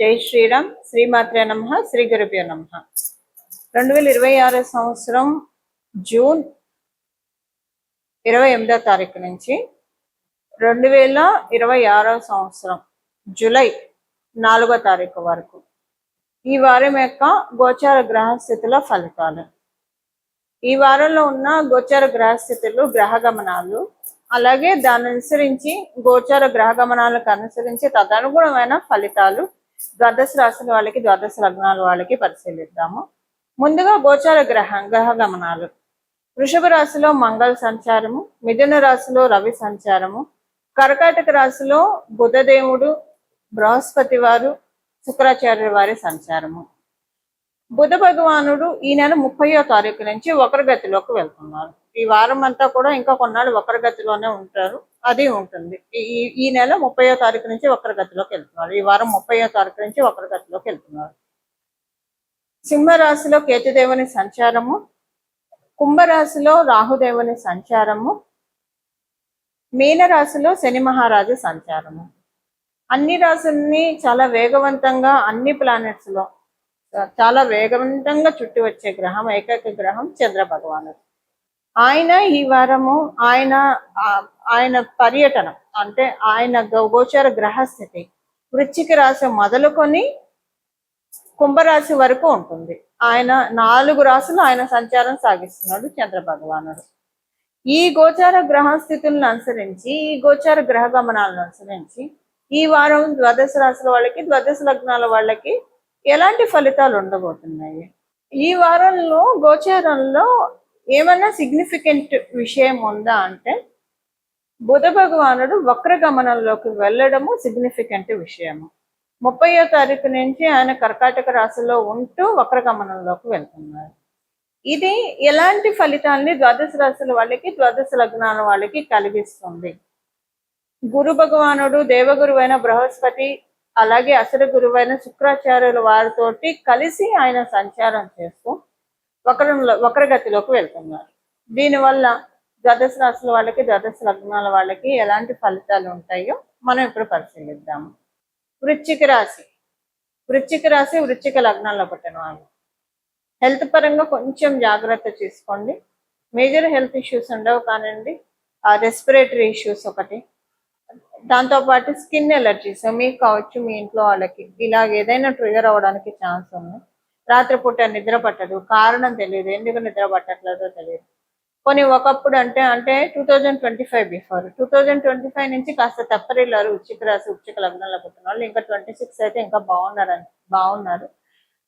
జై శ్రీరామ్. శ్రీమాత్రే నమః. శ్రీ గురుభ్యో నమః. 2026 సంవత్సరం జూన్ 28వ తారీఖు నుంచి 2026 సంవత్సరం జూలై 4వ తారీఖు వరకు ఈ వారం యొక్క గోచార గ్రహస్థితుల ఫలితాలు. ఈ వారంలో ఉన్న గోచార గ్రహస్థితులు, గ్రహగమనాలు, అలాగే దాన్ని అనుసరించి గోచార గ్రహగమనాలకు అనుసరించి తదనుగుణమైన ఫలితాలు ద్వాదశ రాశుల వాళ్ళకి, ద్వాదశ లగ్నాల వాళ్ళకి పరిశీలిద్దాము. ముందుగా గోచార గ్రహగమనాలు. వృషభ రాశిలో మంగళ సంచారము, మిథున రాశిలో రవి సంచారము, కర్కాటక రాశిలో బుధదేవుడు, బృహస్పతి వారు, శుక్రాచార్య వారి సంచారము. బుధ భగవానుడు ఈ నెల 30వ తారీఖు నుంచి వక్రగతిలోకి వెళ్తున్నారు. ఈ వారం అంతా కూడా ఇంకా కొన్నాళ్ళు వక్రగతిలోనే ఉంటారు, అది ఉంటుంది. ఈ నెల 30వ తారీఖు నుంచి వక్రగతిలోకి వెళ్తున్నారు. ఈ వారం 30వ తారీఖు నుంచి వక్రగతిలోకి వెళ్తున్నారు. సింహరాశిలో కేతుదేవుని సంచారము, కుంభరాశిలో రాహుదేవుని సంచారము, మీనరాశిలో శని మహారాజు సంచారము. అన్ని రాశుల్ని చాలా వేగవంతంగా, అన్ని ప్లానెట్స్ లో చాలా వేగవంతంగా చుట్టి వచ్చే గ్రహం, ఏకైక గ్రహం చంద్ర భగవానుడు. ఆయన ఈ వారము ఆయన పర్యటన అంటే ఆయన గోచార గ్రహస్థితి వృశ్చిక రాశి మొదలుకొని కుంభరాశి వరకు ఉంటుంది. ఆయన 4 రాశులు ఆయన సంచారం సాగిస్తున్నాడు చంద్ర భగవానుడు. ఈ గోచార గ్రహస్థితులను అనుసరించి, ఈ గోచార గ్రహ గమనాలను అనుసరించి ఈ వారం ద్వాదశ రాశుల వాళ్ళకి, ద్వాదశ లగ్నాల వాళ్ళకి ఎలాంటి ఫలితాలు ఉండబోతున్నాయి? ఈ వారంలో గోచారంలో ఏమన్నా సిగ్నిఫికెంట్ విషయం ఉందా అంటే, బుధ భగవానుడు వక్ర గమనంలోకి వెళ్ళడము సిగ్నిఫికెంట్ విషయము. 30వ తారీఖు నుంచి ఆయన కర్కాటక రాశిలో ఉంటూ వక్ర గమనంలోకి వెళ్తున్నారు. ఇది ఎలాంటి ఫలితాన్ని ద్వాదశ రాశుల వాళ్ళకి, ద్వాదశ లగ్నాల వాళ్ళకి కలిగిస్తుంది? గురు భగవానుడు, దేవగురువైన బృహస్పతి, అలాగే అసుర గురువైన శుక్రాచార్యుల వారితోటి కలిసి ఆయన సంచారం చేస్తూ వక్రగతిలోకి వెళ్తున్నారు. దీనివల్ల ద్వాదశ రాశుల వాళ్ళకి, ద్వాదశ లగ్నాల వాళ్ళకి ఎలాంటి ఫలితాలు ఉంటాయో మనం ఇప్పుడు పరిశీలిద్దాము. వృశ్చిక రాశి. వృశ్చిక లగ్నాల్లో పుట్టిన వాళ్ళు హెల్త్ పరంగా కొంచెం జాగ్రత్త తీసుకోండి. మేజర్ హెల్త్ ఇష్యూస్ ఉండవు కానివ్వండి, రెస్పిరేటరీ ఇష్యూస్ ఒకటి, దాంతోపాటు స్కిన్ ఎలర్జీస్ మీకు కావచ్చు, మీ ఇంట్లో వాళ్ళకి ఇలాగ ఏదైనా ట్రిగర్ అవ్వడానికి ఛాన్స్ ఉంది. రాత్రిపూట నిద్ర పట్టదు, కారణం తెలియదు, ఎందుకు నిద్ర పట్టట్లేదో తెలియదు. కొన్ని ఒకప్పుడు అంటే 2025 బిఫోర్ 2025 నుంచి కాస్త తప్పరిల్లారు వృశ్చిక రాశి, వృశ్చిక లగ్నంలో పుట్టిన వాళ్ళు. ఇంకా 26 అయితే ఇంకా బాగున్నారు.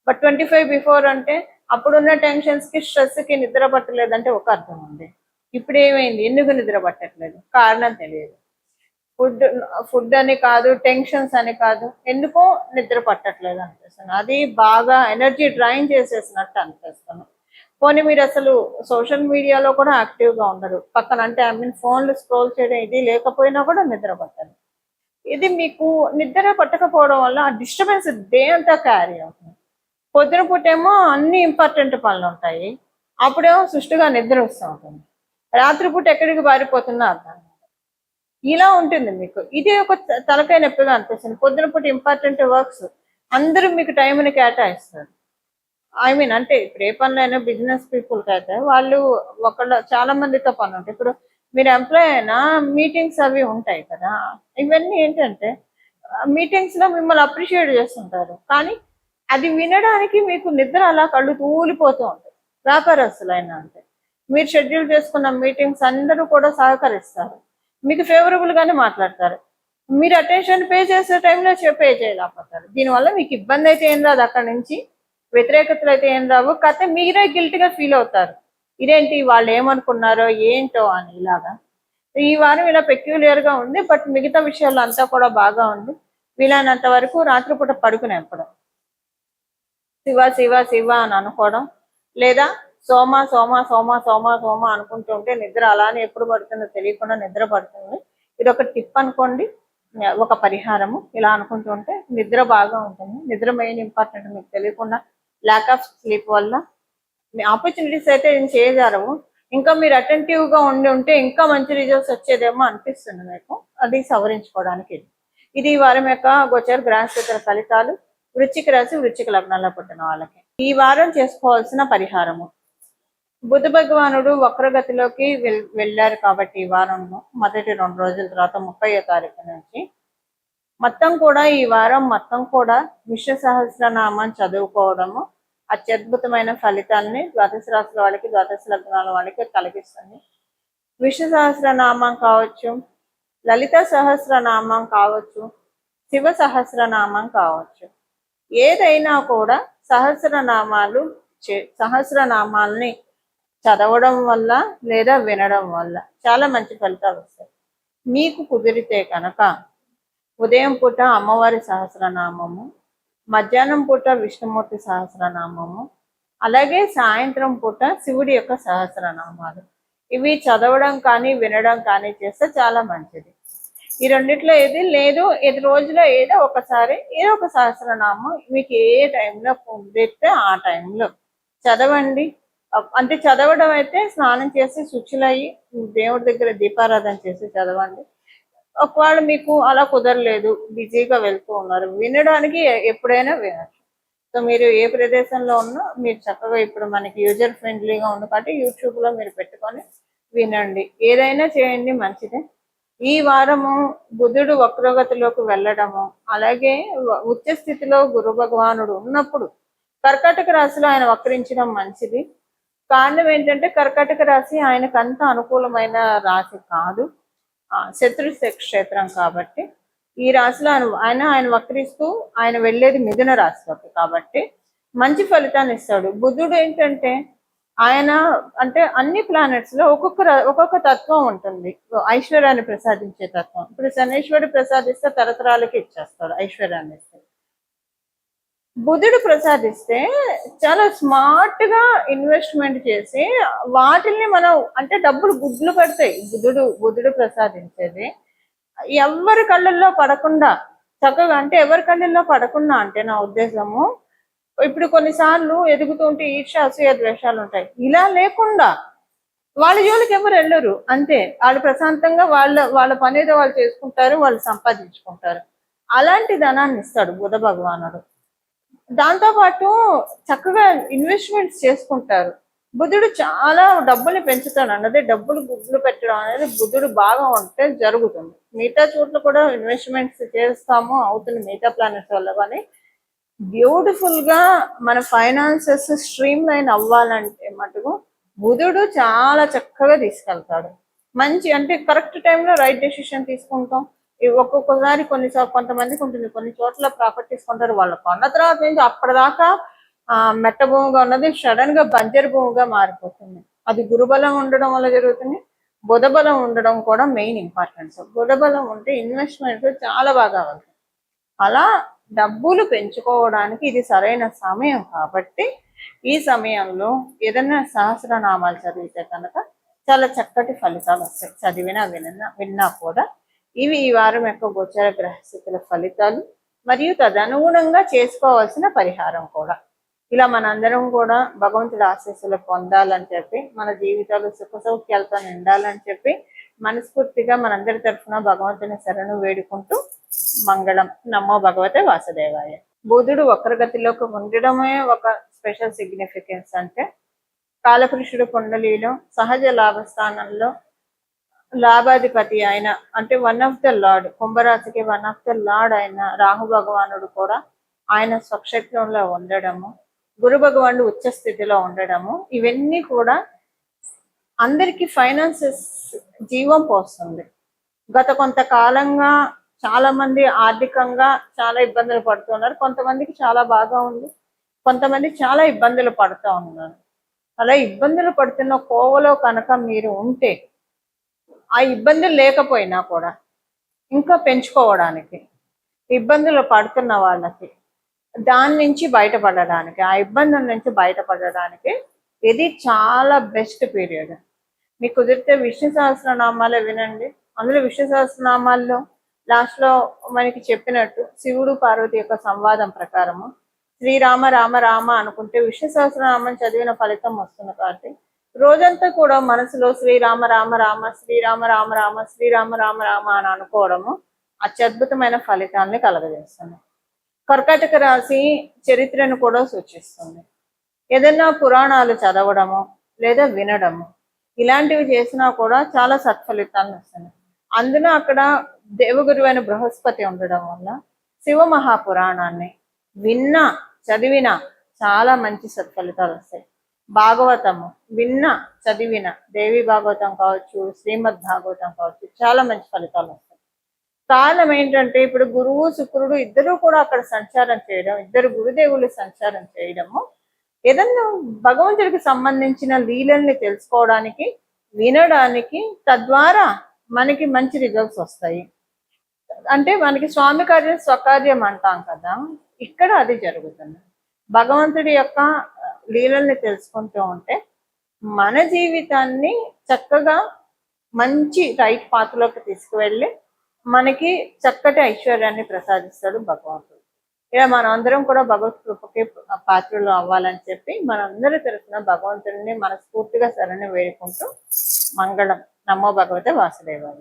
బట్ 25 బిఫోర్ అంటే అప్పుడున్న టెన్షన్స్ కి, స్ట్రెస్ కి నిద్ర పట్టలేదంటే ఒక అర్థం ఉంది. ఇప్పుడు ఏమైంది, ఎందుకు నిద్ర పట్టట్లేదు, కారణం తెలియదు. ఫుడ్ అని కాదు, టెన్షన్స్ అని కాదు, ఎందుకో నిద్ర పట్టట్లేదు అనిపిస్తుంది. అది బాగా ఎనర్జీ డ్రైన్ చేసేసినట్టు అనిపిస్తుంది. పోనీ మీరు అసలు సోషల్ మీడియాలో కూడా యాక్టివ్గా ఉండరు, పక్కన అంటే ఫోన్లు స్క్రోల్ చేయడం ఇది లేకపోయినా కూడా నిద్ర పట్టదు. ఇది మీకు నిద్ర పట్టకపోవడం వల్ల ఆ డిస్టర్బెన్స్ డే అంతా క్యారీ అవుతుంది. పొద్దున పూటేమో అన్ని ఇంపార్టెంట్ పనులు ఉంటాయి, అప్పుడేమో సుష్టిగా నిద్ర వస్తూ ఉంటుంది. రాత్రిపూట ఎక్కడికి పారిపోతున్నా అర్థం. ఇలా ఉంటుంది మీకు. ఇది ఒక తలకాయ నొప్పిగా అనిపిస్తుంది. పొద్దున పూట ఇంపార్టెంట్ వర్క్స్ అందరూ మీకు టైంని కేటాయిస్తారు. అంటే ఇప్పుడు ఏ పనులైనా బిజినెస్ పీపుల్కి అయితే వాళ్ళు చాలా మందితో పని ఉంటాయి. ఇప్పుడు మీరు ఎంప్లాయ్ అయినా మీటింగ్స్ అవి ఉంటాయి కదా, ఇవన్నీ ఏంటంటే మీటింగ్స్ లో మిమ్మల్ని అప్రిషియేట్ చేస్తుంటారు, కానీ అది వినడానికి మీకు నిద్ర అలా కళ్ళు తూలిపోతూ ఉంటాయి. వ్యాపారస్తులైనా అంటే మీరు షెడ్యూల్ చేసుకున్న మీటింగ్స్ అందరూ కూడా సహకరిస్తారు, మీకు ఫేవరబుల్ గానే మాట్లాడతారు. మీరు అటెన్షన్ పే చేసే టైంలో పే చేయలేకపోతారు. దీనివల్ల మీకు ఇబ్బంది అయితే ఏం రాదు, అక్కడి నుంచి వ్యతిరేకతలు అయితే ఏం రావు, కాకపోతే మీరే గిల్ట్గా ఫీల్ అవుతారు, ఇదేంటి వాళ్ళు ఏమనుకున్నారో ఏంటో అని. ఇలాగా ఈ వారం ఇలా పెక్యులియర్ గా ఉంది. బట్ మిగతా విషయాలు అంతా కూడా బాగా ఉంది. వీలైనంత వరకు రాత్రిపూట పడుకునేప్పుడు శివ శివ శివ అని అనుకోవడం, లేదా సోమ సోమ సోమ సోమ సోమ అనుకుంటూ ఉంటే నిద్ర అలానే ఎప్పుడు పడుతుందో తెలియకుండా నిద్ర పడుతుంది. ఇది ఒక టిప్ అనుకోండి, ఒక పరిహారము. ఇలా అనుకుంటూ ఉంటే నిద్ర బాగా ఉంటుంది. నిద్ర మెయిన్ ఇంపార్టెంట్, మీకు తెలియకుండా ల్యాక్ ఆఫ్ స్లీప్ వల్ల మీ ఆపర్చునిటీస్ అయితే ఏం చేయజారవు. ఇంకా మీరు అటెంటివ్ గా ఉంటే ఇంకా మంచి రిజల్ట్స్ వచ్చేదేమో అనిపిస్తుంది మీకు. అది సవరించుకోవడానికి ఇది ఈ వారం యొక్క గోచర గ్రహస్థితుల ఫలితాలు. వృశ్చిక రాశి వృశ్చిక లగ్నంలో పుట్టిన వాళ్ళకి ఈ వారం చేసుకోవాల్సిన పరిహారము. బుధ భగవానుడు వక్రగతిలోకి వెళ్ళారు కాబట్టి ఈ వారంలో మొదటి 2 రోజుల తర్వాత 30వ తారీఖు నుంచి మొత్తం కూడా ఈ వారం మొత్తం కూడా విష్ణు సహస్రనామం చదువుకోవడము అత్యద్భుతమైన ఫలితాలని ద్వాదశ రాశుల వాళ్ళకి ద్వాదశ లగ్నాల వాళ్ళకి కలిగిస్తుంది. విష్ణు సహస్రనామం కావచ్చు, లలిత సహస్రనామం కావచ్చు, శివ సహస్రనామం కావచ్చు, ఏదైనా కూడా సహస్రనామాల్ని చదవడం వల్ల లేదా వినడం వల్ల చాలా మంచి ఫలితాలు వస్తాయి. మీకు కుదిరితే కనుక ఉదయం పూట అమ్మవారి సహస్రనామము, మధ్యాహ్నం పూట విష్ణుమూర్తి సహస్రనామము, అలాగే సాయంత్రం పూట శివుడి యొక్క సహస్రనామాలు ఇవి చదవడం కానీ వినడం కానీ చేస్తే చాలా మంచిది. ఈ రెండిట్లో ఏది లేదు, ఏది రోజులో ఏదో ఒకసారి ఏదో ఒక సహస్రనామం మీకు ఏ టైంలో కుదిరితే ఆ టైంలో చదవండి. అంటే చదవడం అయితే స్నానం చేసి శుచులయ్యి దేవుడి దగ్గర దీపారాధన చేసి చదవండి. ఒకవేళ మీకు అలా కుదరలేదు, బిజీగా వెళ్తూ ఉన్నారు, వినడానికి ఎప్పుడైనా వినచ్చు. సో మీరు ఏ ప్రదేశంలో ఉన్నా మీరు చక్కగా ఇప్పుడు మనకి యూజర్ ఫ్రెండ్లీగా ఉంది కాబట్టి యూట్యూబ్లో మీరు పెట్టుకొని వినండి. ఏదైనా చేయండి, మంచిదే. ఈ వారము బుధుడు వక్రగతిలోకి వెళ్ళడము, అలాగే ఉచ్చ స్థితిలో గురు భగవానుడు ఉన్నప్పుడు కర్కాటక రాశిలో ఆయన వక్రించడం మంచిది. కారణం ఏంటంటే కర్కాటక రాశి ఆయనకంత అనుకూలమైన రాశి కాదు, శత్రు క్షేత్రం కాబట్టి ఈ రాశిలో ఆయన వక్రిస్తూ ఆయన వెళ్ళేది మిథున రాశిలోకి కాబట్టి మంచి ఫలితాన్ని ఇస్తాడు. బుధుడు ఏంటంటే ఆయన అంటే అన్ని ప్లానెట్స్ లో ఒక్కొక్క తత్వం ఉంటుంది, ఐశ్వర్యాన్ని ప్రసాదించే తత్వం. ఇప్పుడు శనేశ్వరుడు ప్రసాదిస్తే తరతరాలకి ఇచ్చేస్తాడు ఐశ్వర్యాన్ని ఇస్తే. బుధుడు ప్రసాదిస్తే చాలా స్మార్ట్ గా ఇన్వెస్ట్మెంట్ చేసి వాటిల్ని మనం అంటే డబ్బులు గుడ్లు పడతాయి. బుధుడు ప్రసాదించేది ఎవరి కళ్ళల్లో పడకుండా చక్కగా, అంటే ఎవరి కళ్ళల్లో పడకుండా అంటే నా ఉద్దేశము ఇప్పుడు కొన్నిసార్లు ఎదుగుతుంటే ఈర్ష్య అసూయ ద్వేషాలు ఉంటాయి, ఇలా లేకుండా వాళ్ళ జోలికి ఎవరు వెళ్ళరు, అంతే. వాళ్ళు ప్రశాంతంగా వాళ్ళ పని ఏదో వాళ్ళు చేసుకుంటారు, వాళ్ళు సంపాదించుకుంటారు. అలాంటి ధనాన్ని ఇస్తాడు బుధ భగవానుడు. దాంతోపాటు చక్కగా ఇన్వెస్ట్మెంట్స్ చేసుకుంటారు. బుధుడు చాలా డబ్బుల్ని పెంచుతాడు అన్నది, డబ్బులు గుడ్లు పెట్టడం అనేది బుధుడు బాగా ఉంటే జరుగుతుంది. మిగతా చోట్ల కూడా ఇన్వెస్ట్మెంట్స్ చేస్తాము అవుతుంది మిగతా ప్లానెట్స్ వల్ల, కానీ బ్యూటిఫుల్ గా మన ఫైనాన్సెస్ స్ట్రీమ్ లైన్ అవ్వాలంటే మటుకు బుధుడు చాలా చక్కగా తీసుకెళ్తాడు. మంచి అంటే కరెక్ట్ టైంలో రైట్ డెసిషన్ తీసుకుంటాం. ఒక్కొక్కసారి కొంతమందికి ఉంటుంది, కొన్ని చోట్ల ప్రాపర్టీస్ కొంటారు, వాళ్ళు కొన్న తర్వాత నుంచి అప్పటిదాకా మెట్ట భూమిగా ఉన్నది సడన్ గా బంజరు భూమిగా మారిపోతుంది. అది గురుబలం ఉండడం వల్ల జరుగుతుంది. బుధబలం ఉండడం కూడా మెయిన్ ఇంపార్టెన్స్. బుధబలం ఉంటే ఇన్వెస్ట్మెంట్ చాలా బాగా అవుతుంది. అలా డబ్బులు పెంచుకోవడానికి ఇది సరైన సమయం కాబట్టి ఈ సమయంలో ఏదైనా సహస్రనామాలు చదివితే కనుక చాలా చక్కటి ఫలితాలు వస్తాయి. చదివినా విన్నా కూడా ఇవి ఈ వారం యొక్క గోచర గ్రహస్థితుల ఫలితాలు మరియు తదనుగుణంగా చేసుకోవాల్సిన పరిహారం కూడా. ఇలా మనందరం కూడా భగవంతుడి ఆశీస్సులు పొందాలని చెప్పి, మన జీవితాలు సుఖ సౌఖ్యాలతో నిండాలని చెప్పి మనస్ఫూర్తిగా మనందరి తరఫున భగవంతుని శరణు వేడుకుంటూ మంగళం. నమో భగవతే వాసుదేవాయ. బుధుడు వక్రగతిలోకి ఉండడమే ఒక స్పెషల్ సిగ్నిఫికెన్స్. అంటే కాలపురుషుడు కుండలిలో సహజ లాభస్థానంలో లాభాధిపతి అయిన అంటే వన్ ఆఫ్ ద లార్డ్, కుంభరాశికి వన్ ఆఫ్ ద లార్డ్ అయిన రాహు భగవానుడు కూడా ఆయన స్వక్షేత్రంలో ఉండడము, గురు భగవానుడు ఉచ్చ స్థితిలో ఉండడము, ఇవన్నీ కూడా అందరికి ఫైనాన్సెస్ జీవం పోస్తుంది. గత కొంతకాలంగా చాలా మంది ఆర్థికంగా చాలా ఇబ్బందులు పడుతున్నారు. కొంతమందికి చాలా బాగా ఉంది, కొంతమంది చాలా ఇబ్బందులు పడుతూ ఉన్నారు. అలా ఇబ్బందులు పడుతున్న కోవలో కనుక మీరు ఉంటే, ఆ ఇబ్బందులు లేకపోయినా కూడా ఇంకా పెంచుకోవడానికి, ఇబ్బందులు పడుతున్న వాళ్ళకి దాని నుంచి బయటపడడానికి, ఆ ఇబ్బందుల నుంచి బయటపడడానికి ఇది చాలా బెస్ట్ పీరియడ్. మీకు కుదిరితే విష్ణు సహస్రనామాలే వినండి. అందులో విష్ణు సహస్రనామాల్లో లాస్ట్ లో మనకి చెప్పినట్టు శివుడు పార్వతి యొక్క సంవాదం ప్రకారము శ్రీరామ రామ రామ అనుకుంటే విష్ణు సహస్రనామం చదివిన ఫలితం వస్తుంది. కాబట్టి రోజంతా కూడా మనసులో శ్రీరామ రామ రామ శ్రీరామ రామ రామ శ్రీరామ రామ రామ అని అనుకోవడము అత్యద్భుతమైన ఫలితాన్ని కలగజేస్తుంది. కర్కాటక రాశి చరిత్రను కూడా సూచిస్తుంది. ఏదైనా పురాణాలు చదవడము లేదా వినడము ఇలాంటివి చేసినా కూడా చాలా సత్ఫలితాలను వస్తున్నాయి. అందులో అక్కడ దేవగురువైన బృహస్పతి ఉండడం వల్ల శివ మహాపురాణాన్ని విన్నా చదివినా చాలా మంచి సత్ఫలితాలు వస్తాయి. భాగవతము విన్నా చదివిన దేవి భాగవతం కావచ్చు, శ్రీమద్ భాగవతం కావచ్చు, చాలా మంచి ఫలితాలు వస్తాయి. కారణం ఏంటంటే ఇప్పుడు గురువు శుక్రుడు ఇద్దరు కూడా అక్కడ సంచారం చేయడం, ఇద్దరు గురుదేవులు సంచారం చేయడము ఏదన్నా భగవంతుడికి సంబంధించిన లీలల్ని తెలుసుకోవడానికి, వినడానికి, తద్వారా మనకి మంచి రిజల్ట్స్ వస్తాయి. అంటే మనకి స్వామి కార్యం స్వకార్యం అంటాం కదా, ఇక్కడ అది జరుగుతుంది. భగవంతుడి యొక్క లీలల్ని తెలుసుకుంటూ ఉంటే మన జీవితాన్ని చక్కగా మంచి రైట్ పాత్రలోకి తీసుకువెళ్ళి మనకి చక్కటి ఐశ్వర్యాన్ని ప్రసాదిస్తాడు భగవంతుడు. ఇలా మనం అందరం కూడా భగవత్ కృపకి పాత్రలు అవ్వాలని చెప్పి మనందరి తరఫున భగవంతుడిని మనస్ఫూర్తిగా శరణి వేడుకుంటూ మంగళం. నమో భగవతే వాసుదేవాయ.